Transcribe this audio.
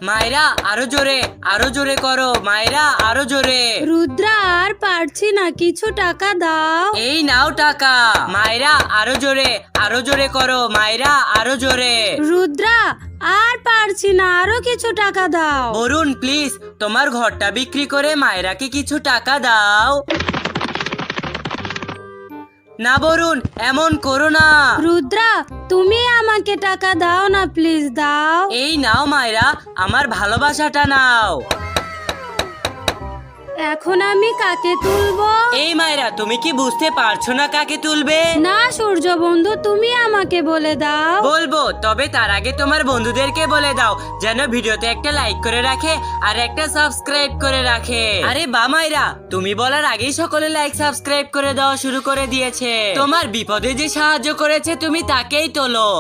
মায়েরা আরো জোরে করো মায়েরা, আরো জোরে। রুদ্রা আর পারছি না, কিছু টাকা দাও। এই নাও টাকা। মায়েরা আরো জোরে করো মায়েরা, আরো জোরে। রুদ্রা আর পারছি না, আরো কিছু টাকা দাও। বরুণ প্লিজ তোমার ঘরটা বিক্রি করে মায়েরাকে কিছু টাকা দাও। না বরুণ, এমন করো না। রুদ্রা তুমি আমাকে টাকা দাও না, প্লিজ দাও। এই নাও মায়েরা, আমার ভালোবাসাটা নাও। এখন আমি কাকে তুলবো? এই মায়েরা, তুমি কি বুঝতে পারছো না কাকে তুলবে? না সূর্য বন্ধু, তুমি আমাকে বলে দাও। বলবো, তবে তার আগে তোমার বন্ধুদেরকে বলে দাও যেন ভিডিওতে একটা লাইক করে রাখে আর একটা সাবস্ক্রাইব করে রাখে। আরে বা মায়েরা, তুমি বলার আগেই সকলে লাইক সাবস্ক্রাইব করে দেওয়া শুরু করে দিয়েছে। তোমার বিপদে যে সাহায্য করেছে তুমি তাকেই তোলো।